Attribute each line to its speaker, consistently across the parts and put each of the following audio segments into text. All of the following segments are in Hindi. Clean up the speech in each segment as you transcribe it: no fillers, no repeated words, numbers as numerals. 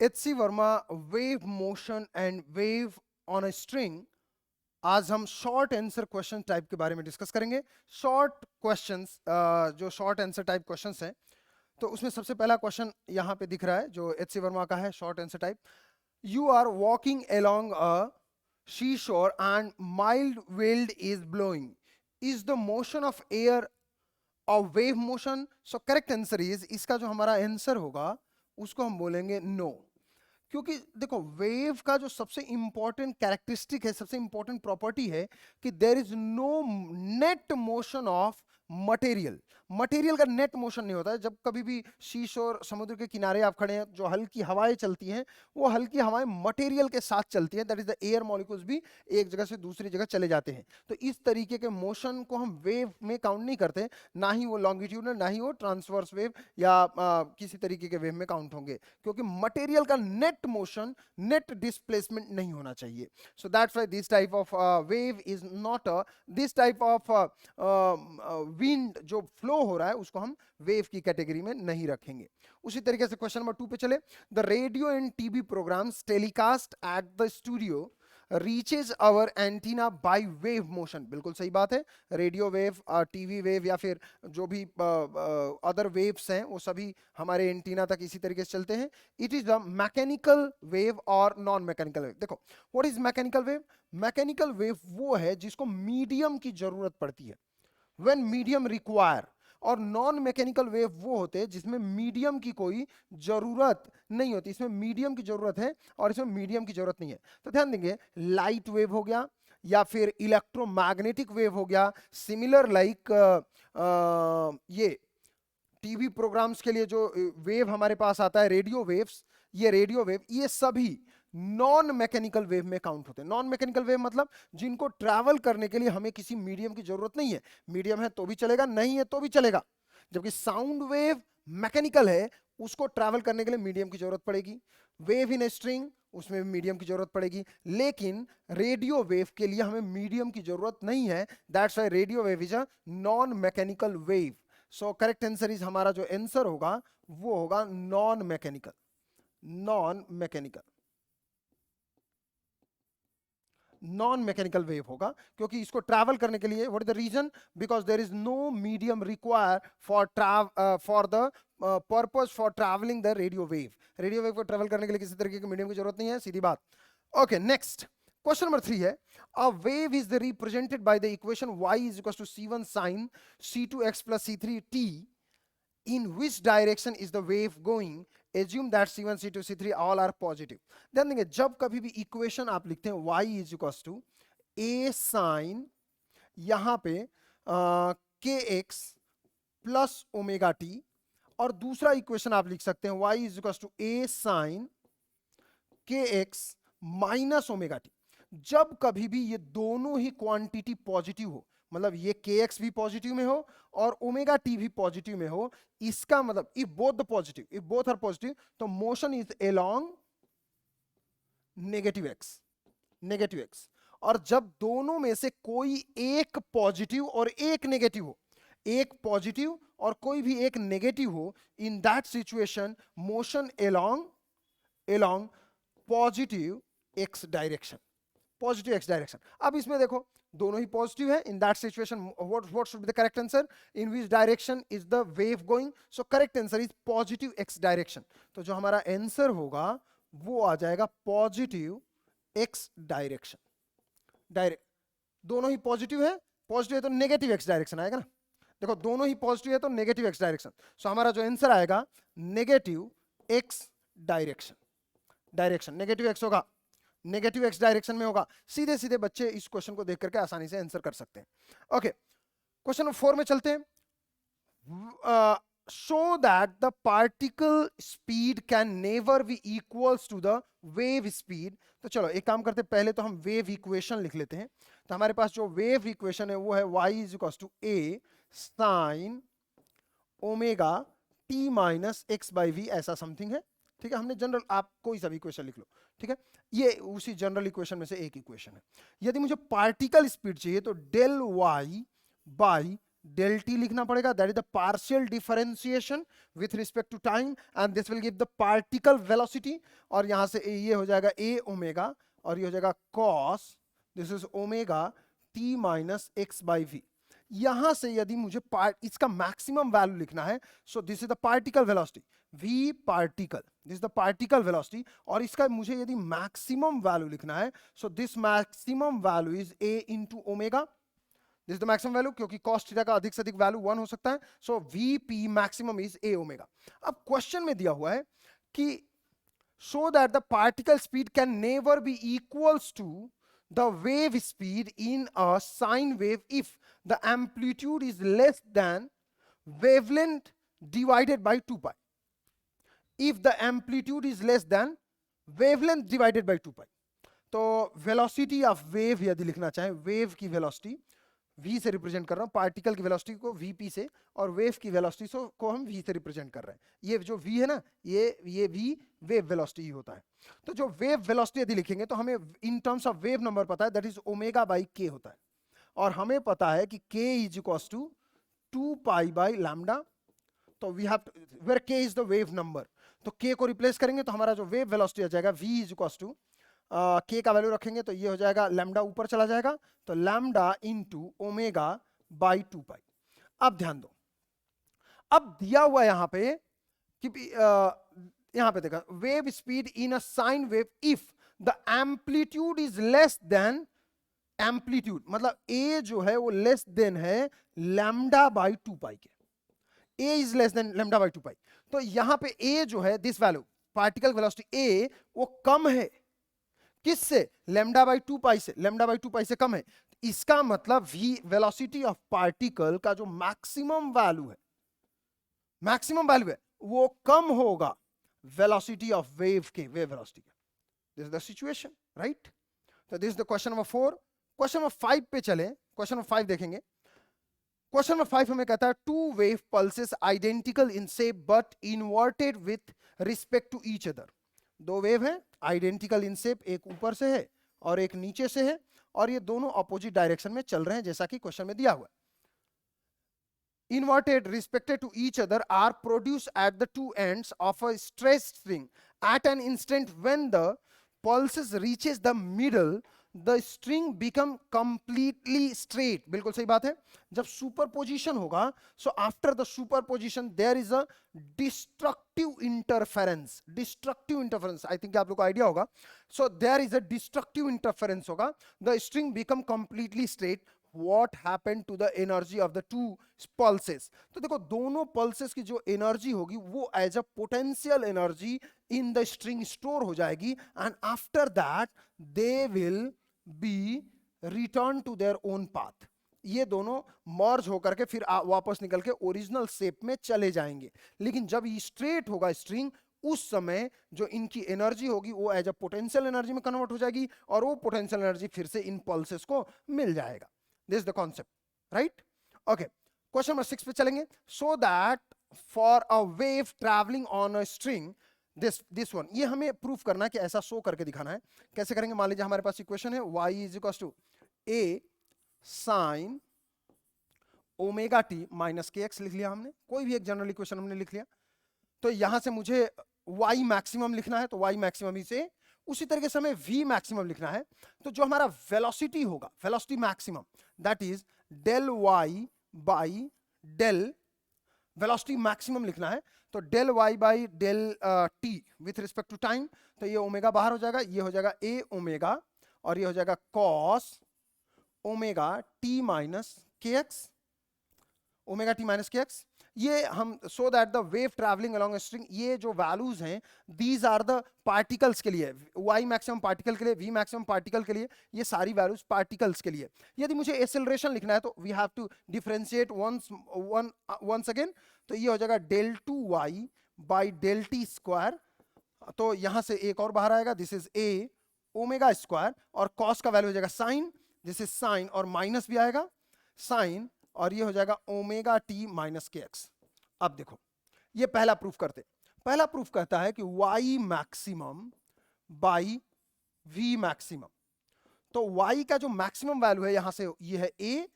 Speaker 1: H.C. Verma, wave motion and wave on a string. आज हम शॉर्ट आंसर क्वेश्चन टाइप के बारे में डिस्कस करेंगे। शॉर्ट क्वेश्चंस, जो शॉर्ट आंसर टाइप क्वेश्चंस हैं, तो उसमें सबसे पहला क्वेश्चन यहाँ पे दिख रहा है जो H.C. वर्मा का है, short answer type. You are walking along a seashore and mild wind is blowing. Is the motion of air a wave motion? So correct answer is, इसका जो हमारा आंसर होगा उसको हम बोलेंगे नो। क्योंकि देखो, वेव का जो सबसे इंपॉर्टेंट कैरेक्टरिस्टिक है, सबसे इंपॉर्टेंट प्रॉपर्टी है कि there is no net motion of material. Material का नेट मोशन नहीं होता है। जब कभी भी शीश और समुद्र के किनारे आप खड़े हैं, जो हल्की हवाएं चलती हैं, वो हल्की हवाएं मटेरियल के साथ चलती हैं, that is the air molecules भी एक जगह से दूसरी जगह चले जाते हैं। तो इस तरीके के मोशन को हम वेव में काउंट नहीं करते, ना ही वो लॉन्गिट्यूडनल, ना ही वो ट्रांसवर्स वेव या किसी तरीके के वेव में काउंट होंगे, क्योंकि मटेरियल का नेट मोशन, नेट डिस्प्लेसमेंट नहीं होना चाहिए। So that's why this type of wave is not this type of wind जो फ्लो हो रहा है उसको हम वेव की कैटेगरी में नहीं रखेंगे। उसी तरीके से क्वेश्चन नंबर 2 पे चले। The radio and TV programmes telecast at the studio reaches our antenna by wave motion. बिल्कुल सही बात है। रेडियो वेव, टीवी वेव या फिर जो भी अदर वेव्स हैं वो सभी हमारे एंटीना तक इसी तरीके से चलते हैं। It is the mechanical wave और नॉन मैकेनिकल वेव। देखो, what is mechanical wave? Mechanical wave वो है जिसको मीडियम की जरूरत पड़ती है, व्हेन मीडियम रिक्वायर। और नॉन मैकेनिकल वेव वो होते हैं जिसमें मीडियम की कोई जरूरत नहीं होती। इसमें मीडियम की जरूरत है और इसमें मीडियम की जरूरत नहीं है। तो ध्यान देंगे, लाइट वेव हो गया या फिर इलेक्ट्रोमैग्नेटिक वेव हो गया, सिमिलर लाइक ये टीवी प्रोग्राम्स के लिए जो वेव हमारे पास आता है, रेडियो वेव्स, ये रेडियो वेव, ये सभी नॉन मैकेनिकल वेव में काउंट होते हैं। नॉन मैकेनिकल वेव मतलब जिनको ट्रैवल करने के लिए हमें किसी मीडियम की जरूरत नहीं है। मीडियम है तो भी चलेगा, नहीं है तो भी चलेगा। जबकि साउंड वेव मैकेनिकल है, उसको ट्रैवल करने के लिए मीडियम की जरूरत पड़ेगी। वेव इन ए स्ट्रिंग, उसमें भी मीडियम की जरूरत पड़ेगी। लेकिन रेडियो वेव के लिए हमें मीडियम की जरूरत नहीं है। That's why radio wave is a non mechanical wave. So correct answer is, हमारा जो आंसर होगा वो होगा non mechanical. Non mechanical, non mechanical wave होगा, क्योंकि इसको ट्रैवल करने के लिए, what is the reason? Because there is no medium require for the purpose for travelling the radio wave. Radio wave को ट्रैवल करने के लिए किसी तरीके के मीडियम की जरूरत नहीं है, सीधी बात। ओके, नेक्स्ट क्वेश्चन नंबर 3 है, a wave is represented by the equation y is equal to c1 sin c2x plus c3 t. In which direction is the wave going? Assume that c1 c2 c3 all are positive. ध्यान देंगे, जब कभी भी इक्वेशन आप लिखते हैं y is equal to a sin, यहां पे kx प्लस ओमेगा टी, और दूसरा इक्वेशन आप लिख सकते हैं y is equal to a sin kx minus omega t. जब कभी भी ये दोनों ही क्वांटिटी पॉजिटिव हो, मतलब ये kx भी पॉजिटिव में हो और ओमेगा टी भी पॉजिटिव में हो, इसका मतलब if both the positive, if both are positive, तो motion is along negative x, negative x. और जब दोनों में से कोई एक पॉजिटिव और एक नेगेटिव हो, एक पॉजिटिव और कोई भी एक नेगेटिव हो, in that situation motion along positive x direction, positive x direction. अब इसमें देखो, दोनों ही पॉजिटिव है, in that situation what should be the correct answer? In which direction is the wave going? So correct answer is positive x direction. तो जो हमारा आंसर होगा वो आ जाएगा पॉजिटिव एक्स डायरेक्शन। डायरेक्ट, दोनों ही पॉजिटिव है, पॉजिटिव है तो नेगेटिव एक्स डायरेक्शन आएगा ना। देखो, दोनों ही पॉजिटिव है तो नेगेटिव एक्स डायरेक्शन। सो हमारा जो आंसर आएगा negative x direction, direction negative x होगा, नेगेटिव एक्स डायरेक्शन में होगा। सीधे सीधे बच्चे इस क्वेश्चन को देख करके आसानी से आंसर कर सकते हैं। ओके, क्वेश्चन नंबर 4 में चलते हैं। Show that the particle speed can never be equals to the wave speed. तो चलो एक काम करते हैं, पहले तो हम वेव इक्वेशन लिख लेते हैं। तो हमारे पास जो वेव इक्वेशन है वो है y is equal to a sin omega t minus x by v, ऐसा समथिंग है। ठीक है, हमने जनरल, आप कोई सा भी इक्वेशन लिख लो, ठीक है, ये उसी जनरल इक्वेशन में से एक इक्वेशन है। यदि मुझे पार्टिकल स्पीड चाहिए तो del y by del t लिखना पड़ेगा, that is the partial differentiation with respect to time and this will give the particle velocity. और यहां से ये हो जाएगा a ओमेगा और ये हो जाएगा cos, this is omega t minus x by v. यहां से यदि मुझे इसका मैक्सिमम वैल्यू लिखना है, so this is the particle velocity v particle, this is the particle velocity. और इसका मुझे यदि मैक्सिमम वैल्यू लिखना है, so this maximum value is a into omega, this the maximum value, क्योंकि cos थीटा का अधिक से अधिक वैल्यू 1 हो सकता है। So vp maximum is a omega. अब क्वेश्चन में दिया हुआ है कि so that the particle speed can never be equals to the wave speed in a sine wave if the amplitude is less than wavelength divided by 2 pi, if the amplitude is less than wavelength divided by 2 pi। तो वेलोसिटी ऑफ वेव यदि लिखना चाहे, वेव की वेलोसिटी v से रिप्रेजेंट कर रहा हूं, पार्टिकल की वेलोसिटी को vp से, और वेव की वेलोसिटी को हम v से रिप्रेजेंट कर रहे हैं। ये जो v है ना, ये v वेव वेलोसिटी ही होता है। तो जो वेव वेलोसिटी यदि लिखेंगे तो हमें in terms of wave number पता है, that is omega by k होता है। और हमें पता है कि k is equals to 2 pi by lambda. तो we have where k is the wave number, तो k को रिप्लेस करेंगे तो हमारा जो वेव वेलोसिटी आ जाएगा v is equals to k का वैल्यू रखेंगे तो ये हो जाएगा लैम्डा ऊपर चला जाएगा, तो लैम्डा इंटू ओमेगा बाई 2 पाई। अब ध्यान दो, अब दिया हुआ यहां पे कि यहां पे देखा wave speed in a sine wave if the amplitude is less than amplitude, मतलब a जो है वो लेस देन है लैम्डा बाई 2 पाई के, a is less than lambda by 2 पाई। तो यहां पे a जो है, this value particle velocity a वो कम है किससे, लैम्डा बाई 2 पाई से, लैम्डा बाई 2 पाई से कम है। इसका मतलब v वेलोसिटी ऑफ पार्टिकल का जो मैक्सिमम वैल्यू है, मैक्सिमम वैल्यू है वो कम होगा वेलोसिटी ऑफ वेव के, वेव वेलोसिटी के। This is the situation, right. तो this is the question number 4। Question number 5 पे चले, क्वेश्चन नंबर 5 देखेंगे। क्वेश्चन नंबर 5 हमें कहता है two wave pulses identical in shape but inverted with respect to each other. दो वेव हैं आइडेंटिकल इन शेप, एक ऊपर से है और एक नीचे से है, और ये दोनों अपोजिट डायरेक्शन में चल रहे हैं जैसा कि क्वेश्चन में दिया हुआ है। Inverted respected to each other are produced at the two ends of a stressed string. At an instant when the pulses reaches the middle, the string become completely straight. बिल्कुल सही बात है। जब सुपरपोजिशन होगा, so after the superposition there is a destructive interference. Destructive interference, I think आप लोग को आइडिया होगा। So there is a destructive interference होगा, the string become completely straight. What happened to the energy of the two pulses? तो देखो दोनों pulses की जो एनर्जी होगी वो as a potential energy in the string store हो जाएगी, and after that they will be return to their own path. ये दोनों मर्ज होकर के फिर वापस निकल के ओरिजिनल शेप में चले जाएंगे। लेकिन जब ये स्ट्रेट होगा स्ट्रिंग, उस समय जो इनकी एनर्जी होगी वो एज अ पोटेंशियल एनर्जी में कन्वर्ट हो जाएगी, और वो पोटेंशियल एनर्जी फिर से इन पल्सेस को मिल जाएगा। This is the concept, right? Okay. Question number 6 पे चलेंगे। So that for a wave traveling on a string, this one, ये हमें प्रूफ करना है कि ऐसा शो करके दिखाना है। कैसे करेंगे? मान लीजिए हमारे पास इक्वेशन है y is equals to a sin omega t minus k x लिख लिया हमने, कोई भी एक जनरल इक्वेशन हमने लिख लिया। तो यहां से मुझे y मैक्सिमम लिखना है, तो y मैक्सिमम ही से, उसी तरीके से हमें v मैक्सिमम लिखना है। तो जो हमारा वेलोसिटी होगा, velocity maximum, that is del y by del, velocity maximum लिखना है तो del y by del t with respect to time. तो ये ओमेगा बाहर हो जाएगा, ये हो जाएगा a ओमेगा, और ये हो जाएगा cos omega t minus k x, omega t minus k x. ये हम so that the wave travelling along string, ये जो वैल्यूज हैं दीज आर द पार्टिकल्स के लिए, y मैक्सिमम पार्टिकल के लिए, v मैक्सिमम पार्टिकल के लिए, ये सारी वैल्यूज पार्टिकल्स के लिए। यदि मुझे एक्सेलरेशन लिखना है तो we have to differentiate once again. तो ये हो जाएगा del 2y by del t square, तो यहां से एक और बाहर आएगा, this is a omega square, और cos का वैल्यू हो जाएगा साइन, दिस इज साइन, और माइनस भी आएगा साइन, और ये हो जाएगा omega t minus k x. अब देखो ये पहला प्रूफ करते, पहला प्रूफ कहता है कि y maximum by v maximum. तो y का जो मैक्सिमम वैल्यू है यहां से ये है a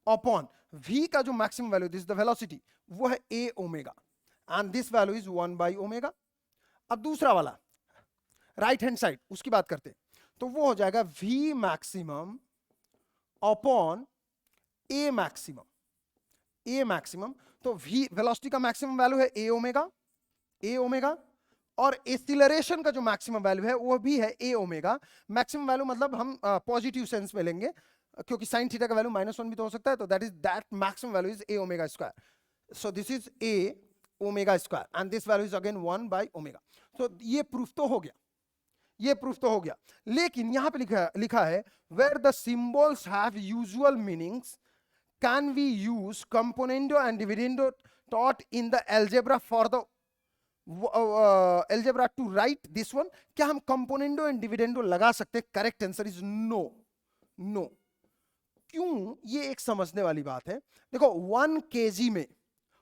Speaker 1: अपॉन v का जो maximum value, this the velocity, वो है a omega and this value is 1 by omega. अब दूसरा वाला राइट हैंड साइड, उसकी बात करते हैं, तो वो हो जाएगा v maximum upon a maximum. a maximum, तो v वेलोसिटी का मैक्सिमम वैल्यू है a ओमेगा, और एक्सीलरेशन का जो मैक्सिमम वैल्यू है वो भी है a ओमेगा। मैक्सिमम वैल्यू मतलब हम पॉजिटिव सेंस में लेंगे, क्योंकि साइन थीटा का वैल्यू -1 भी तो हो सकता है, तो that maximum value is a omega square. So this is a omega square and this value is again 1 by omega. तो ये प्रूफ तो हो गया, लेकिन यहां पे लिखा है where the symbols have usual meanings can we use componendo and dividendo taught in the algebra for the algebra to write this one। क्या हम कंपोनेंडो एंड डिविडेंडो लगा सकते हैं? Correct answer is no. क्यों? ये एक समझने वाली बात है। देखो 1 kg में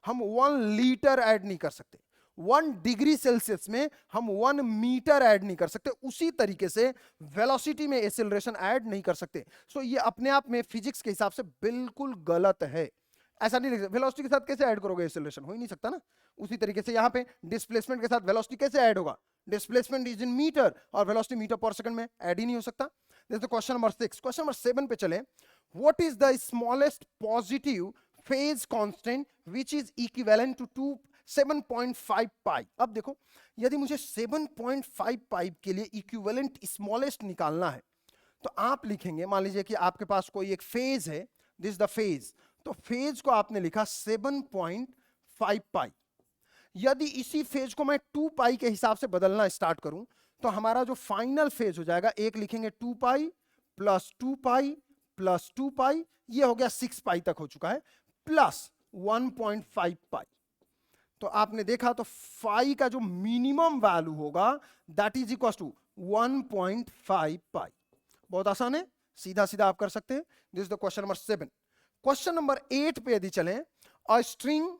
Speaker 1: हम 1 लीटर ऐड नहीं कर सकते, 1 डिग्री सेल्सियस में हम 1 मीटर ऐड नहीं कर सकते, उसी तरीके से वेलोसिटी में एक्सेलरेशन ऐड नहीं कर सकते। सो ये अपने आप में फिजिक्स के हिसाब से बिल्कुल गलत है। ऐसा नहीं लिख सकते, वेलोसिटी के साथ कैसे ऐड करोगे एक्सेलरेशन? हो ही नहीं सकता ना। उसी तरीके से यहाँ पे डिस्प्लेसमेंट के साथ वेलोसिटी कैसे ऐड होगा? डिस्प्लेसमेंट इज इन मीटर और वेलोसिटी मीटर पर सेकंड में ऐड ही नहीं हो सकता। This is question number 6। Question number 7 पे चले। What is the smallest positive phase constant which is equivalent to 7.5 pi. अब देखो, यदि मुझे 7.5 पाई के लिए इक्विवेलेंट स्मॉलेस्ट निकालना है, तो आप लिखेंगे, मान लीजिए कि आपके पास कोई एक फेज है, दिस द फेज, तो फेज को आपने लिखा 7.5 पाई। यदि इसी फेज को मैं 2 पाई के हिसाब से बदलना स्टार्ट करूं, तो हमारा जो फाइनल फेज हो जाएगा, एक लिखेंगे 2 पाई प्लस 2 पाई प्लस 2 पाई, ये हो गया 6 पाई तक हो चुका है, प्लस 1.5 पाई। तो आपने देखा तो फाई का जो मिनिमम वैल्यू होगा दैट इज इक्वल टू 1.5 पाई। बहुत आसान है, सीधा सीधा आप कर सकते हैं। This is the question number 7। Question number 8 पे यदि चलें, a string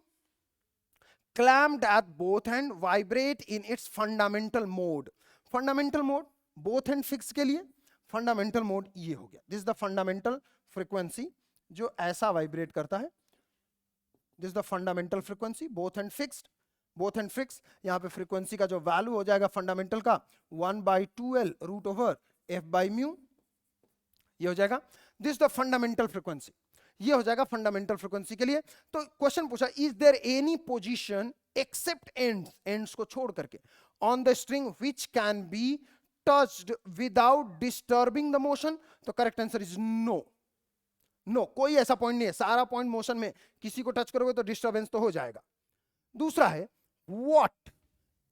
Speaker 1: clamped at both end vibrate in its fundamental mode। Fundamental mode both and fix के लिए फंडामेंटल मोड ये हो गया, this is the fundamental frequency जो ऐसा वाइब्रेट करता है। This is the fundamental frequency both and fix. यहां पे फ्रीक्वेंसी का जो वैल्यू हो जाएगा फंडामेंटल का 1/2L root over F by mu, ये हो जाएगा। दिस द फंडामेंटल फ्रीक्वेंसी, ये हो जाएगा फंडामेंटल फ्रीक्वेंसी के लिए। तो क्वेश्चन पूछा, is there any position except ends को छोड़ करके on the string which can be touched without disturbing the motion? तो करेक्ट आंसर इज नो, कोई ऐसा पॉइंट नहीं है। सारा पॉइंट मोशन में, किसी को टच करोगे तो डिस्टर्बेंस तो हो जाएगा। दूसरा है what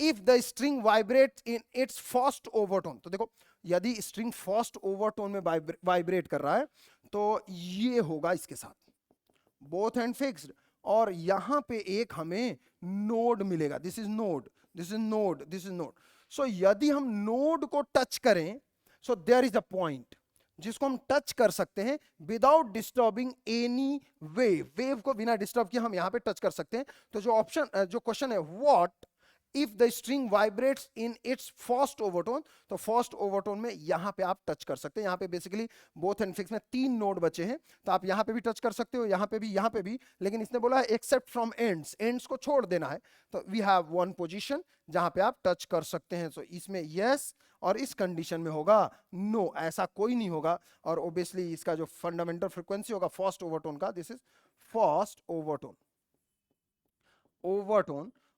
Speaker 1: if the string vibrate in its first overtone? तो देखो, यदि स्ट्रिंग फर्स्ट ओवरटोन में वाइब्रेट कर रहा है, तो ये होगा इसके साथ बोथ एंड फिक्स्ड, और यहां पे एक हमें नोड मिलेगा, दिस इज नोड। सो यदि हम नोड को टच करें, so there is a point जिसको हम टच कर सकते हैं विदाउट डिस्टर्बिंग एनी वेव को बिना डिस्टर्ब किए हम यहां पे टच कर सकते हैं। तो जो क्वेश्चन है what if the string vibrates in its first overtone, तो फर्स्ट ओवरटोन में यहां पे आप टच कर सकते हैं। यहां पे बेसिकली बोथ एंड फिक्स में 3 नोड बचे हैं, तो आप यहां पे भी टच कर सकते हो, यहां पे भी, लेकिन इसने बोला है एक्सेप्ट फ्रॉम एंड्स को छोड़ देना है। तो वी हैव 1 पोजीशन जहां पे आप टच कर सकते हैं। तो इसमें यस, और इस कंडीशन में होगा नो, ऐसा कोई नहीं होगा। और ऑब्वियसली इसका जो फंडामेंटल फ्रीक्वेंसी होगा फर्स्ट ओवरटोन का, दिस इज फर्स्ट ओवरटोन।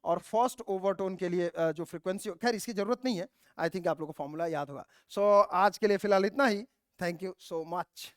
Speaker 1: और फर्स्ट ओवरटोन के लिए जो फ्रीक्वेंसी, खैर इसकी जरूरत नहीं है, आई थिंक आप लोगों को फॉर्मूला याद होगा। सो आज के लिए फिलहाल इतना ही। Thank you so much.